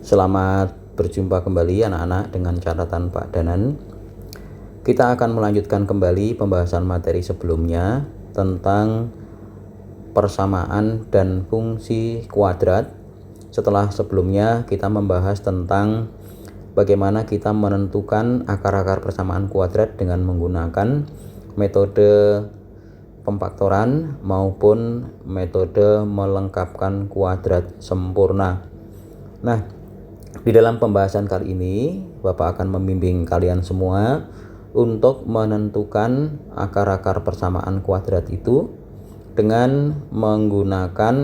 Selamat berjumpa kembali anak-anak dengan catatan Pak Danan. Kita akan melanjutkan kembali pembahasan materi sebelumnya tentang persamaan dan fungsi kuadrat. Setelah sebelumnya kita membahas tentang bagaimana kita menentukan akar-akar persamaan kuadrat dengan menggunakan metode pemfaktoran maupun metode melengkapkan kuadrat sempurna. Nah, di dalam pembahasan kali ini, Bapak akan membimbing kalian semua untuk menentukan akar-akar persamaan kuadrat itu dengan menggunakan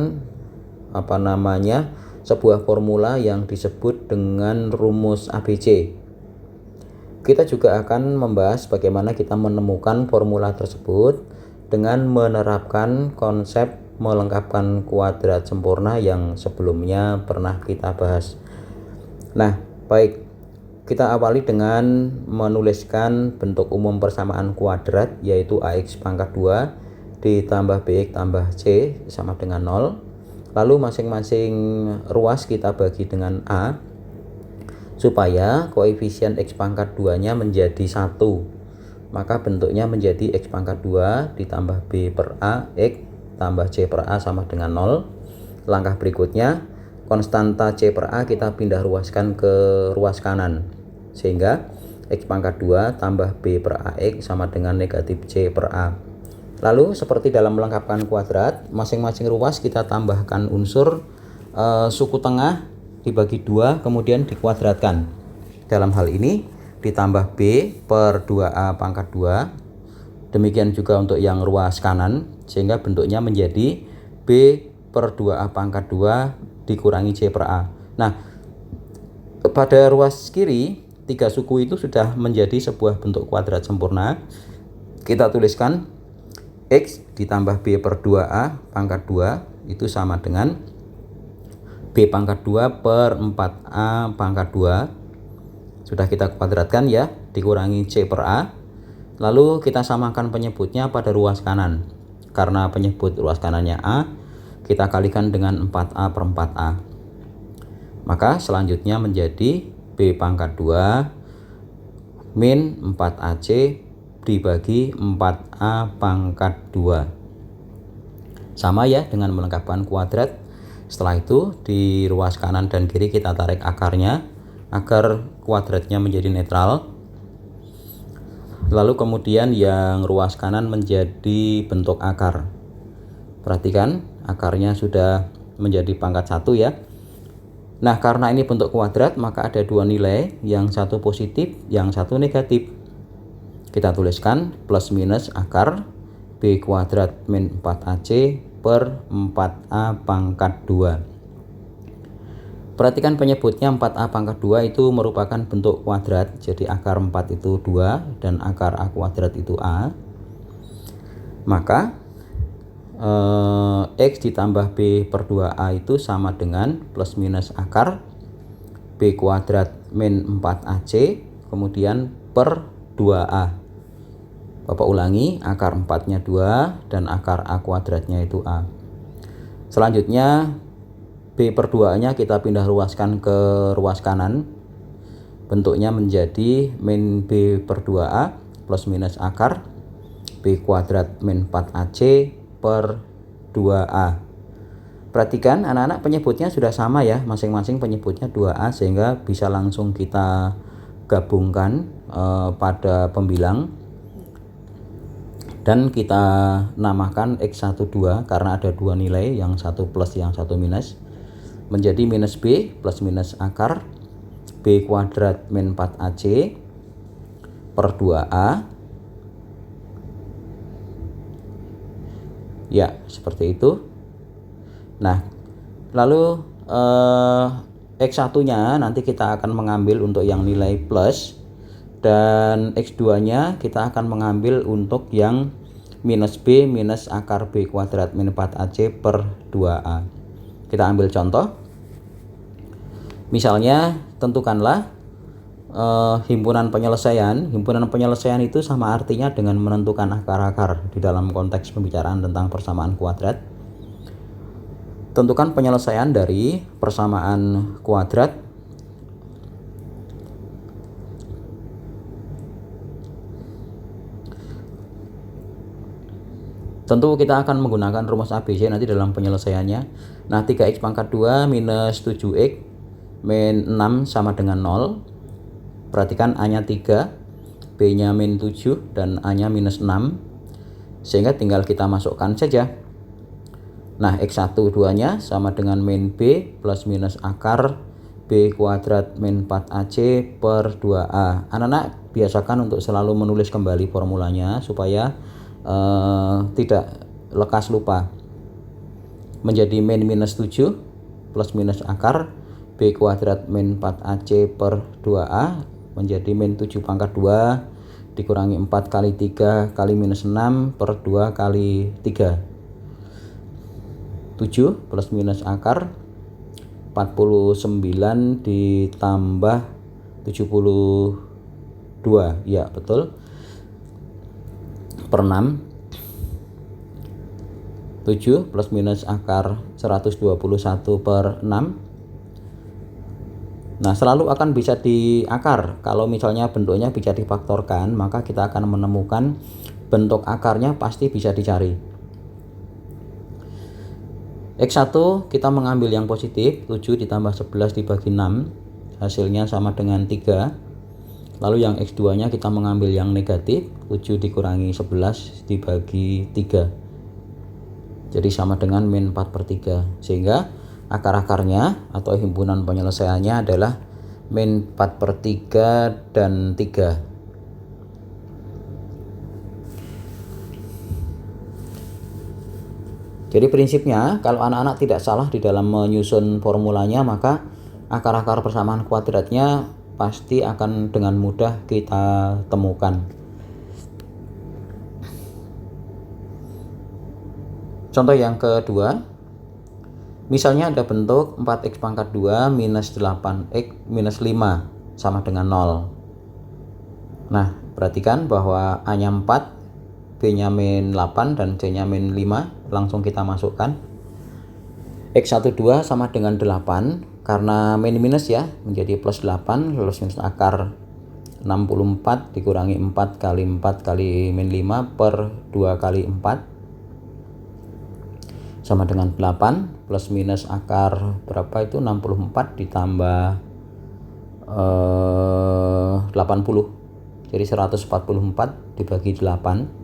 sebuah formula yang disebut dengan rumus ABC. Kita juga akan membahas bagaimana kita menemukan formula tersebut dengan menerapkan konsep melengkapkan kuadrat sempurna yang sebelumnya pernah kita bahas. Nah, baik, kita awali dengan menuliskan bentuk umum persamaan kuadrat, yaitu AX pangkat 2 ditambah BX tambah C sama dengan 0. Lalu masing-masing ruas kita bagi dengan A supaya koefisien X pangkat 2 nya menjadi 1. Maka bentuknya menjadi X pangkat 2 ditambah B per A X tambah C per A sama dengan 0. Langkah berikutnya, konstanta C per A kita pindah ruaskan ke ruas kanan, sehingga X pangkat 2 tambah B per AX sama dengan negatif C per A. Lalu seperti dalam melengkapkan kuadrat, masing-masing ruas kita tambahkan unsur suku tengah dibagi 2 kemudian dikuadratkan. Dalam hal ini ditambah B per 2A pangkat 2. Demikian juga untuk yang ruas kanan, sehingga bentuknya menjadi B per 2A pangkat 2 dikurangi C per A. Nah, pada ruas kiri 3 suku itu sudah menjadi sebuah bentuk kuadrat sempurna. Kita tuliskan X ditambah B per 2A pangkat 2 itu sama dengan B pangkat 2 per 4A pangkat 2. Sudah kita kuadratkan ya, dikurangi C per A. Lalu kita samakan penyebutnya pada ruas kanan. Karena penyebut ruas kanannya A, kita kalikan dengan 4A per 4A. Maka selanjutnya menjadi B pangkat 2 min 4AC dibagi 4A pangkat 2. Sama ya dengan melengkapkan kuadrat. Setelah itu di ruas kanan dan kiri kita tarik akarnya agar kuadratnya menjadi netral. Lalu kemudian yang ruas kanan menjadi bentuk akar. Perhatikan, akarnya sudah menjadi pangkat 1 ya. Nah, karena ini bentuk kuadrat, maka ada dua nilai, yang satu positif, yang satu negatif. Kita tuliskan plus minus akar B kuadrat min 4AC per 4A pangkat 2. Perhatikan penyebutnya 4A pangkat 2 itu merupakan bentuk kuadrat. Jadi akar 4 itu 2 dan akar A kuadrat itu A. Maka X ditambah B per 2A itu sama dengan plus minus akar B kuadrat min 4AC kemudian per 2A. Bapak ulangi, akar 4 nya 2 dan akar A kuadratnya itu A. Selanjutnya B per 2 nya kita pindah ruaskan ke ruas kanan. Bentuknya menjadi min B per 2A plus minus akar B kuadrat min 4AC per 2A. Perhatikan anak-anak, penyebutnya sudah sama ya, masing-masing penyebutnya 2A, sehingga bisa langsung kita gabungkan pada pembilang dan kita namakan X12 karena ada dua nilai, yang satu plus yang satu minus, menjadi minus B plus minus akar B kuadrat min 4AC per 2A. Ya, seperti itu. Nah, lalu X1-nya nanti kita akan mengambil untuk yang nilai plus, dan X2-nya kita akan mengambil untuk yang minus B minus akar B kuadrat min 4AC per 2A. Kita ambil contoh. Misalnya, tentukanlah himpunan penyelesaian. Himpunan penyelesaian itu sama artinya dengan menentukan akar-akar di dalam konteks pembicaraan tentang persamaan kuadrat. Tentukan penyelesaian dari persamaan kuadrat Tentu kita akan menggunakan rumus ABC nanti dalam penyelesaiannya. Nah, 3x pangkat 2 minus 7x min 6 sama dengan 0. Perhatikan A-nya 3, B-nya min 7, dan A-nya minus 6. Sehingga tinggal kita masukkan saja. Nah, x1 2-nya sama dengan min B plus minus akar B kuadrat min 4AC per 2A. Anak-anak biasakan untuk selalu menulis kembali formulanya supaya tidak lekas lupa. Menjadi min minus 7 plus minus akar B kuadrat min 4AC per 2A menjadi min 7 pangkat 2 dikurangi 4 kali 3 kali minus 6 per 2 kali 3. 7 plus minus akar 49 ditambah 72, ya betul, per 6. 7 plus minus akar 121 per 6. Nah, selalu akan bisa diakar. Kalau misalnya bentuknya bisa difaktorkan, maka kita akan menemukan bentuk akarnya pasti bisa dicari. X1 kita mengambil yang positif, 7 ditambah 11 dibagi 6, hasilnya sama dengan 3. Lalu yang X2 nya kita mengambil yang negatif, 7 dikurangi 11 dibagi 3. Jadi sama dengan min 4 per 3. Sehingga akar-akarnya atau himpunan penyelesaiannya adalah min 4 per 3 dan 3. Jadi prinsipnya kalau anak-anak tidak salah di dalam menyusun formulanya, maka akar-akar persamaan kuadratnya pasti akan dengan mudah kita temukan. Contoh yang kedua, misalnya ada bentuk 4x pangkat 2 minus 8x minus 5 sama dengan 0. Nah, perhatikan bahwa A-nya 4, B-nya min 8, dan C-nya min 5. Langsung kita masukkan. X12 sama dengan 8, karena min minus ya, menjadi plus 8, lalu minus akar 64 dikurangi 4 kali 4 kali min 5 per 2 kali 4 sama dengan 8, plus minus akar berapa itu, 64 ditambah 80, jadi 144 dibagi 8.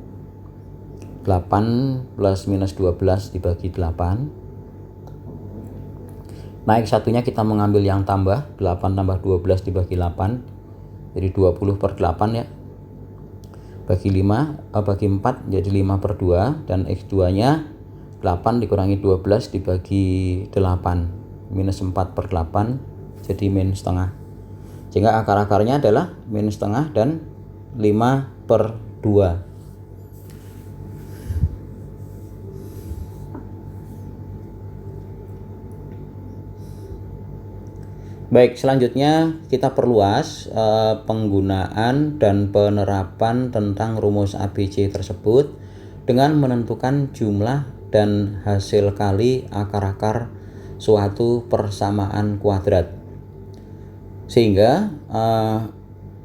8 plus minus 12 dibagi 8. Nah, X1 nya kita mengambil yang tambah, 8 tambah 12 dibagi 8, jadi 20 per 8 ya. Bagi 4 jadi 5 per 2, dan X2 nya 8 dikurangi 12 dibagi 8, minus 4 per 8, jadi min setengah. Sehingga akar-akarnya adalah min setengah dan 5 per 2. Baik, selanjutnya kita perluas penggunaan dan penerapan tentang rumus ABC tersebut dengan menentukan jumlah dan hasil kali akar-akar suatu persamaan kuadrat. Sehingga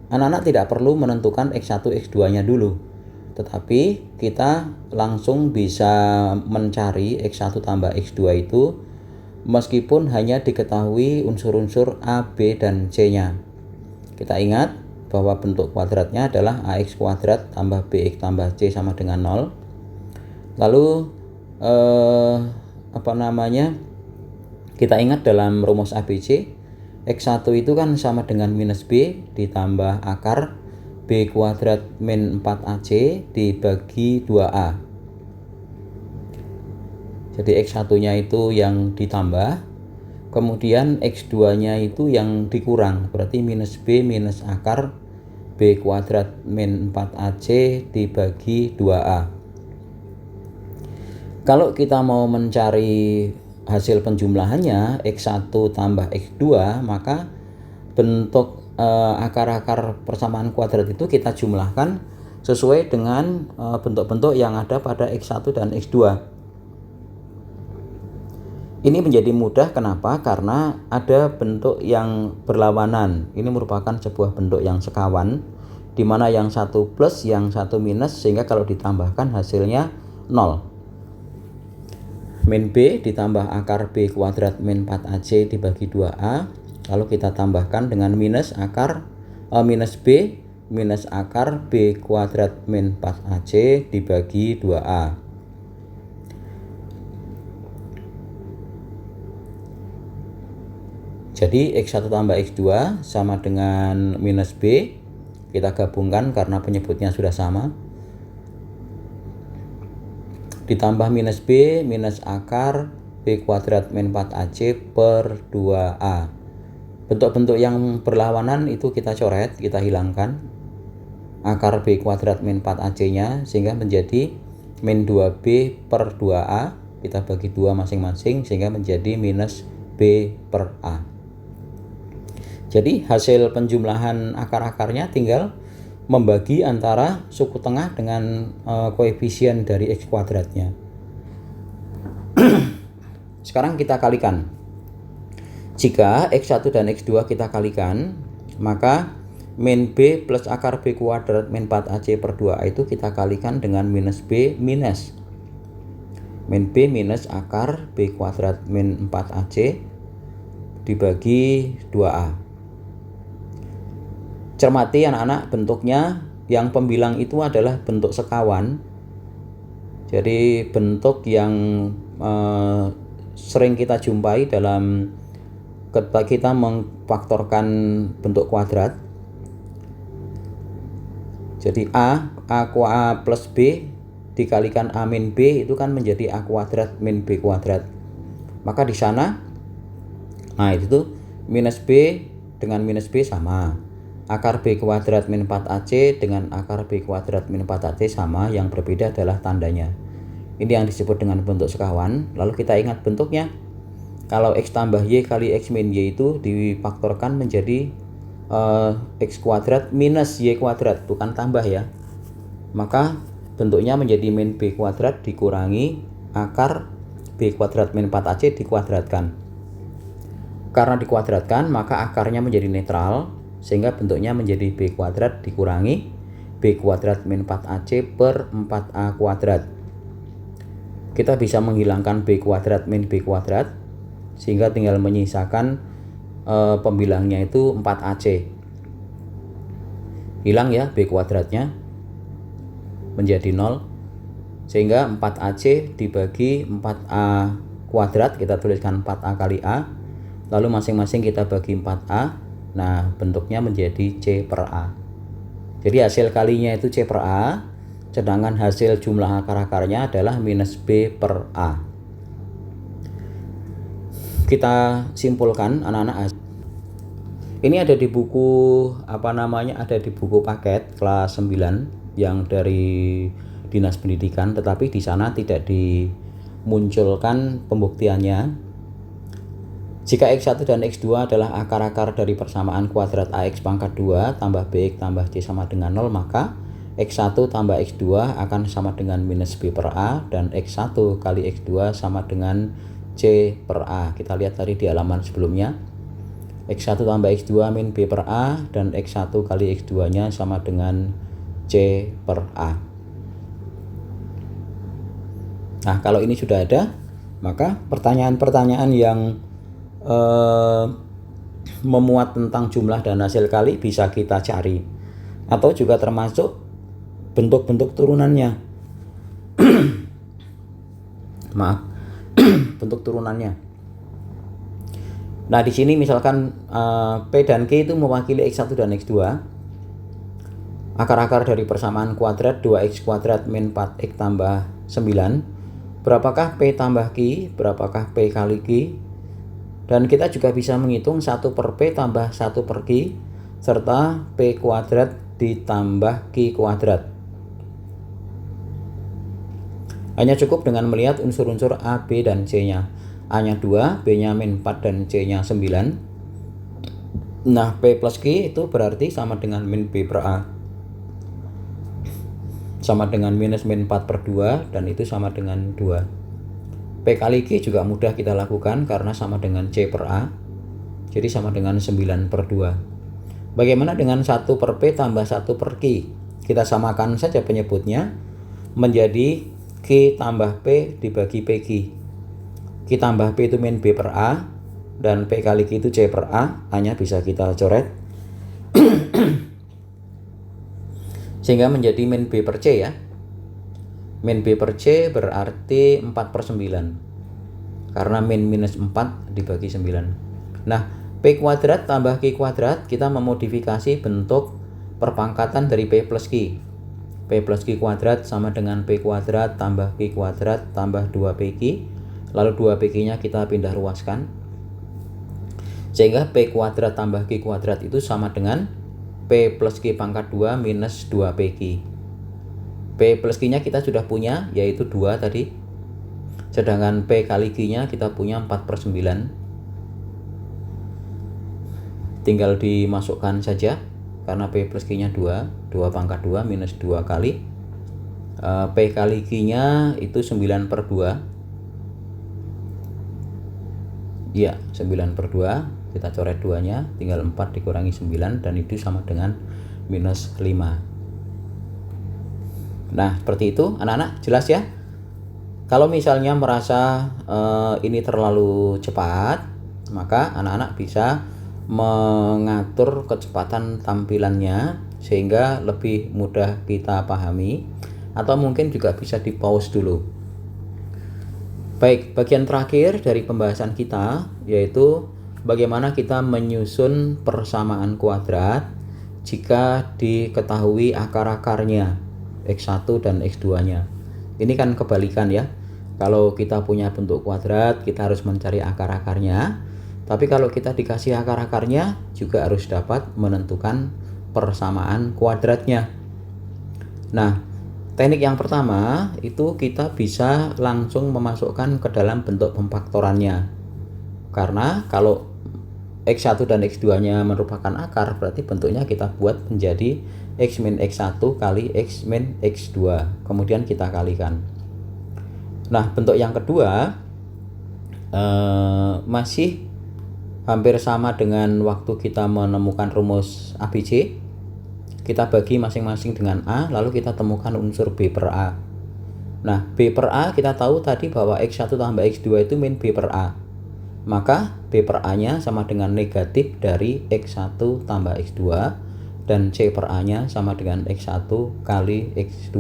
anak-anak tidak perlu menentukan X1, X2-nya dulu, tetapi kita langsung bisa mencari X1 tambah X2 itu meskipun hanya diketahui unsur-unsur A, B, dan C-nya. Kita ingat bahwa bentuk kuadratnya adalah AX kuadrat tambah BX tambah C sama dengan 0. Lalu kita ingat dalam rumus ABC, X1 itu kan sama dengan minus B ditambah akar B kuadrat min 4AC dibagi 2A. Jadi X1 nya itu yang ditambah, kemudian X2 nya itu yang dikurang, berarti minus B minus akar B kuadrat min 4AC dibagi 2A. Kalau kita mau mencari hasil penjumlahannya X1 tambah X2, maka bentuk akar-akar persamaan kuadrat itu kita jumlahkan sesuai dengan bentuk-bentuk yang ada pada X1 dan X2. Ini menjadi mudah, kenapa? Karena ada bentuk yang berlawanan. Ini merupakan sebuah bentuk yang sekawan, di mana yang satu plus, yang satu minus, sehingga kalau ditambahkan hasilnya 0. min B ditambah akar B kuadrat min 4AC dibagi 2A. Lalu kita tambahkan dengan minus B minus akar B kuadrat min 4AC dibagi 2A. Jadi X1 tambah X2 sama dengan minus B. Kita gabungkan karena penyebutnya sudah sama. Ditambah minus B minus akar B kuadrat min 4AC per 2A. Bentuk-bentuk yang berlawanan itu kita coret, kita hilangkan. Akar B kuadrat min 4AC-nya sehingga menjadi min 2B per 2A. Kita bagi 2 masing-masing sehingga menjadi minus B per A. Jadi hasil penjumlahan akar-akarnya tinggal membagi antara suku tengah dengan koefisien dari X kuadratnya. Sekarang kita kalikan. Jika X1 dan X2 kita kalikan, maka min B plus akar B kuadrat min 4AC per 2A itu kita kalikan dengan minus B minus min B minus akar B kuadrat min 4AC dibagi 2A. Cermati anak-anak, bentuknya yang pembilang itu adalah bentuk sekawan. Jadi bentuk yang sering kita jumpai dalam ketika kita memfaktorkan bentuk kuadrat. Jadi A plus B dikalikan A min B itu kan menjadi A kuadrat min B kuadrat. Maka di sana, nah itu tuh minus B dengan minus B sama. Akar B kuadrat min 4AC dengan akar B kuadrat min 4AC sama, yang berbeda adalah tandanya. Ini yang disebut dengan bentuk sekawan. Lalu kita ingat bentuknya. Kalau X tambah Y kali X min Y itu difaktorkan menjadi X kuadrat minus Y kuadrat, bukan tambah ya. Maka bentuknya menjadi min B kuadrat dikurangi akar B kuadrat min 4AC dikuadratkan. Karena dikuadratkan maka akarnya menjadi netral, sehingga bentuknya menjadi B kuadrat dikurangi B kuadrat min 4AC per 4A kuadrat. Kita bisa menghilangkan B kuadrat min B kuadrat, sehingga tinggal menyisakan pembilangnya itu 4AC. Hilang ya B kuadratnya, menjadi 0. Sehingga 4AC dibagi 4A kuadrat, kita tuliskan 4A kali A. Lalu masing-masing kita bagi 4A. Nah, bentuknya menjadi C per A. Jadi hasil kalinya itu C per A, sedangkan hasil jumlah akar-akarnya adalah minus B per A. Kita simpulkan anak-anak. Ini ada di buku ada di buku paket kelas 9 yang dari Dinas Pendidikan, tetapi di sana tidak dimunculkan pembuktiannya. Jika X1 dan X2 adalah akar-akar dari persamaan kuadrat AX pangkat 2 tambah BX tambah C sama dengan 0, maka X1 tambah X2 akan sama dengan minus B per A, dan X1 kali X2 sama dengan C per A. Kita lihat tadi di halaman sebelumnya. X1 tambah X2 min B per A, dan X1 kali X2 nya sama dengan C per A. Nah, kalau ini sudah ada, maka pertanyaan-pertanyaan yang memuat tentang jumlah dan hasil kali bisa kita cari, atau juga termasuk bentuk-bentuk turunannya. Maaf, bentuk turunannya. Nah, di sini misalkan P dan Q itu mewakili X1 dan X2. Akar-akar dari persamaan kuadrat 2X kuadrat min 4X tambah 9. Berapakah P tambah Q? Berapakah P kali Q? Dan kita juga bisa menghitung 1 per P tambah 1 per Q, serta P kuadrat ditambah Q kuadrat. Hanya cukup dengan melihat unsur-unsur A, B, dan C-nya. A-nya 2, B-nya min 4, dan C-nya 9. Nah, P plus Q itu berarti sama dengan min B per A. Sama dengan minus min 4 per 2, dan itu sama dengan 2. P kali Q juga mudah kita lakukan karena sama dengan C per A. Jadi sama dengan 9 per 2. Bagaimana dengan 1 per P tambah 1 per Q? Kita samakan saja penyebutnya menjadi Q tambah P dibagi PQ. Q tambah P itu min B per A, dan P kali Q itu C per A. A-nya bisa kita coret. Sehingga menjadi min B per C ya. Min B per C berarti 4 per 9. Karena min minus 4 dibagi 9. Nah, P kuadrat tambah Q kuadrat, kita memodifikasi bentuk perpangkatan dari P plus Q. P plus Q kuadrat sama dengan P kuadrat tambah Q kuadrat tambah 2PQ. Lalu 2PQ nya kita pindah ruaskan. Sehingga P kuadrat tambah Q kuadrat itu sama dengan P plus Q pangkat 2 minus 2PQ. P plus Q nya kita sudah punya, yaitu 2 tadi. Sedangkan P kali Q nya kita punya 4 per 9. Tinggal dimasukkan saja, karena P plus Q nya 2 pangkat 2 minus 2 kali P kali Q nya itu 9 per 2 ya, 9 per 2, kita coret 2 nya, tinggal 4 dikurangi 9, dan itu sama dengan minus 5. Nah, seperti itu anak-anak, jelas ya. Kalau misalnya merasa ini terlalu cepat, maka anak-anak bisa mengatur kecepatan tampilannya sehingga lebih mudah kita pahami, atau mungkin juga bisa di pause dulu. Baik, bagian terakhir dari pembahasan kita yaitu bagaimana kita menyusun persamaan kuadrat jika diketahui akar-akarnya X1 dan X2 nya. Ini kan kebalikan ya. Kalau kita punya bentuk kuadrat, kita harus mencari akar-akarnya. Tapi kalau kita dikasih akar-akarnya, juga harus dapat menentukan persamaan kuadratnya. Nah, teknik yang pertama itu kita bisa langsung memasukkan ke dalam bentuk pemfaktorannya. Karena kalau X1 dan X2 nya merupakan akar, berarti bentuknya kita buat menjadi X min X1 kali X min X2. Kemudian kita kalikan. Nah, bentuk yang kedua masih hampir sama dengan waktu kita menemukan rumus ABC. Kita bagi masing-masing dengan A, lalu kita temukan unsur B per A. Nah, B per A kita tahu tadi bahwa X1 tambah X2 itu min B per A. Maka B per A nya sama dengan negatif dari X1 tambah X2, dan C per A nya sama dengan X1 kali X2.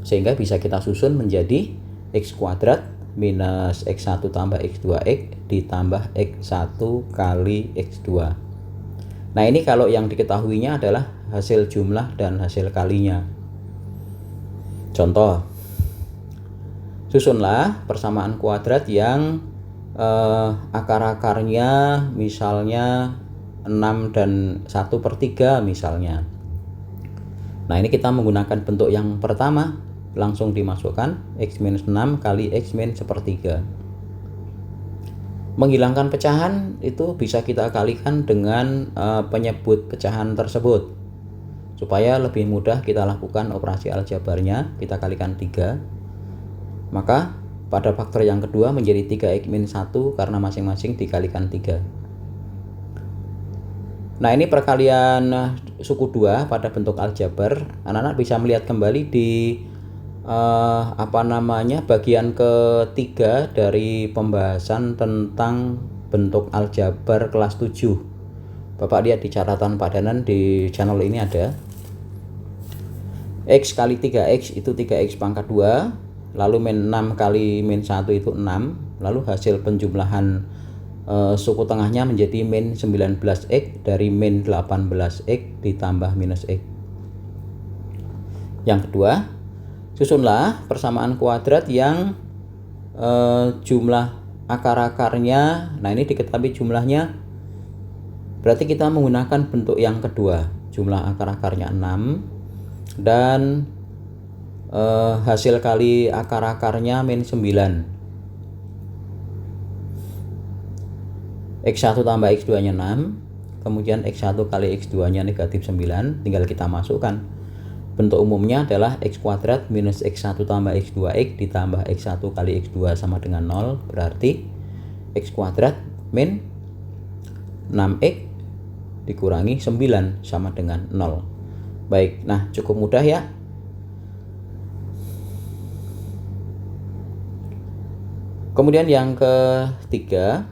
Sehingga bisa kita susun menjadi X kuadrat minus X1 tambah X2X ditambah X1 kali X2. Nah, ini kalau yang diketahuinya adalah hasil jumlah dan hasil kalinya. Contoh, susunlah persamaan kuadrat yang akar-akarnya misalnya 6 dan 1 per 3 misalnya. Nah, ini kita menggunakan bentuk yang pertama, langsung dimasukkan X minus 6 kali X min sepertiga. Menghilangkan pecahan itu bisa kita kalikan dengan penyebut pecahan tersebut. Supaya lebih mudah kita lakukan operasi aljabarnya, kita kalikan 3. Maka pada faktor yang kedua menjadi 3X min 1 karena masing-masing dikalikan 3. Nah, ini perkalian suku 2 pada bentuk aljabar. Anak-anak bisa melihat kembali di bagian ketiga dari pembahasan tentang bentuk aljabar kelas 7. Bapak lihat di catatan padanan di channel ini ada X kali 3X itu 3X pangkat 2, lalu min 6 kali min 1 itu 6, lalu hasil penjumlahan suku tengahnya menjadi min 19X dari min 18X ditambah minus X. Yang kedua, susunlah persamaan kuadrat yang jumlah akar-akarnya, nah ini diketahui jumlahnya, berarti kita menggunakan bentuk yang kedua, jumlah akar-akarnya 6 dan hasil kali akar-akarnya min 9. X1 tambah X2 nya 6, kemudian X1 kali X2 nya negatif 9, tinggal kita masukkan. Bentuk umumnya adalah X kuadrat minus X1 tambah X2X ditambah X1 kali X2 sama dengan 0, berarti X kuadrat min 6X dikurangi 9 sama dengan 0. Baik, nah cukup mudah ya. Kemudian yang ketiga,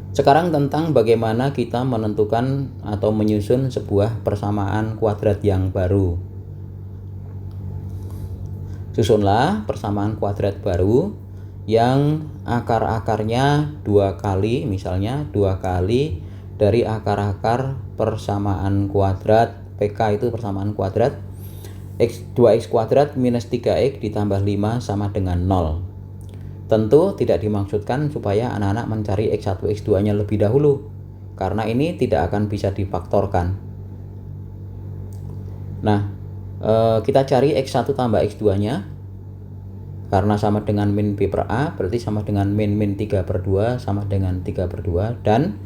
sekarang tentang bagaimana kita menentukan atau menyusun sebuah persamaan kuadrat yang baru. Susunlah persamaan kuadrat baru yang akar-akarnya 2 kali, misalnya 2 kali dari akar-akar persamaan kuadrat PK itu persamaan kuadrat 2x kuadrat minus 3x ditambah 5 sama dengan 0. Tentu tidak dimaksudkan supaya anak-anak mencari x1 x2 nya lebih dahulu, karena ini tidak akan bisa difaktorkan. Nah, kita cari x1 tambah x2 nya, karena sama dengan min B per A, berarti sama dengan min 3 per 2 sama dengan 3 per 2, dan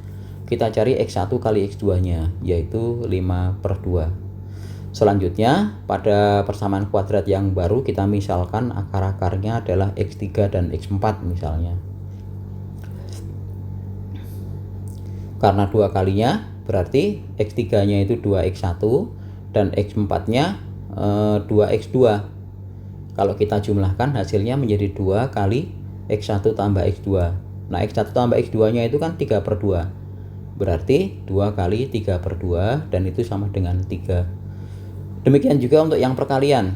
kita cari x1 kali x2 nya, yaitu 5 per 2. Selanjutnya, pada persamaan kuadrat yang baru kita misalkan akar-akarnya adalah x3 dan x4 misalnya. Karena 2 kalinya berarti x3 nya itu 2x1 dan x4 nya 2x2. Kalau kita jumlahkan hasilnya menjadi 2 kali x1 tambah x2. Nah, x1 tambah x2 nya itu kan 3 per 2. Berarti 2 kali 3 per 2 dan itu sama dengan 3. Demikian juga untuk yang perkalian.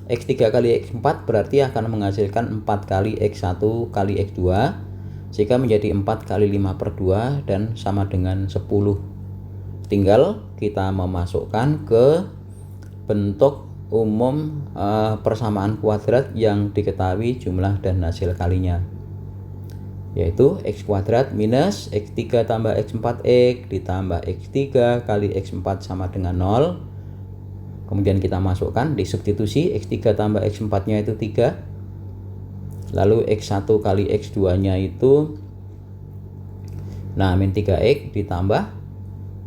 X3 kali X4 berarti akan menghasilkan 4 kali X1 kali X2, sehingga menjadi 4 kali 5 per 2 dan sama dengan 10. Tinggal kita memasukkan ke bentuk umum persamaan kuadrat yang diketahui jumlah dan hasil kalinya, yaitu X kuadrat minus X3 tambah X4X ditambah X3 kali X4 sama dengan 0. Kemudian kita masukkan, disubstitusi, x3 tambah x4 nya itu 3. Lalu x1 kali x2 nya itu min 3x ditambah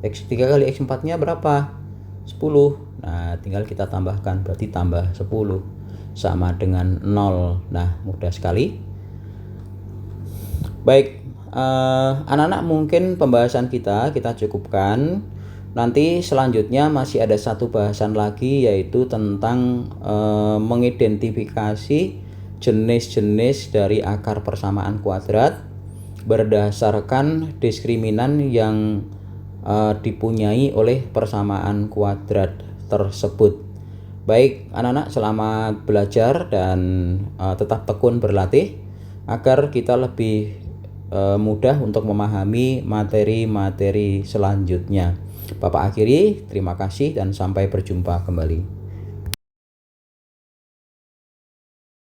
x3 kali x4 nya berapa? 10. Nah, tinggal kita tambahkan, berarti tambah 10 sama dengan 0. Nah, mudah sekali. Baik, anak-anak, mungkin pembahasan kita cukupkan. Nanti selanjutnya masih ada satu bahasan lagi, yaitu tentang mengidentifikasi jenis-jenis dari akar persamaan kuadrat berdasarkan diskriminan yang dipunyai oleh persamaan kuadrat tersebut. Baik anak-anak, selamat belajar dan tetap tekun berlatih agar kita lebih mudah untuk memahami materi-materi selanjutnya. Bapak akhiri, terima kasih dan sampai berjumpa kembali.